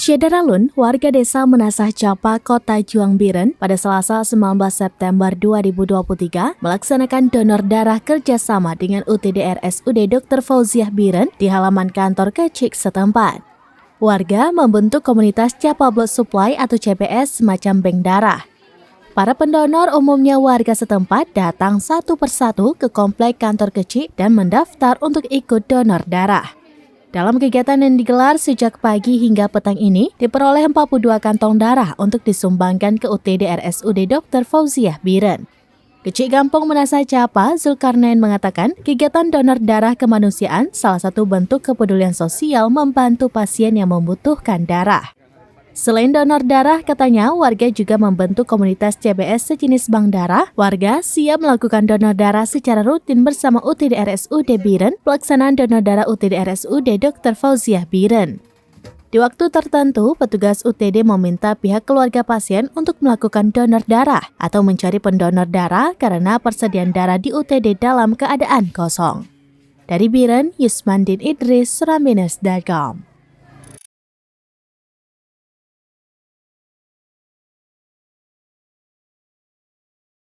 Syederalun, warga desa Menasah Capa, Kota Juang Biren, pada Selasa 19 September 2023 melaksanakan donor darah kerjasama dengan UTD RSUD Dr. Fauziah Biren di halaman kantor kecik setempat. Warga membentuk komunitas Capa Blood Supply atau CBS semacam bank darah. Para pendonor umumnya warga setempat datang satu persatu ke komplek kantor kecik dan mendaftar untuk ikut donor darah. Dalam kegiatan yang digelar sejak pagi hingga petang ini, diperoleh 42 kantong darah untuk disumbangkan ke UTD RSUD Dr. Fauziah Biren. Kecik Gampong Menasah Capa, Zulkarnain mengatakan, kegiatan donor darah kemanusiaan salah satu bentuk kepedulian sosial membantu pasien yang membutuhkan darah. Selain donor darah, katanya warga juga membentuk komunitas CBS sejenis bank darah. Warga siap melakukan donor darah secara rutin bersama UTD RSUD Biren, pelaksanaan donor darah UTD RSUD Dr. Fauziah Biren. Di waktu tertentu, petugas UTD meminta pihak keluarga pasien untuk melakukan donor darah atau mencari pendonor darah karena persediaan darah di UTD dalam keadaan kosong. Dari Biren, Yusmandin Idris, Suramines.com.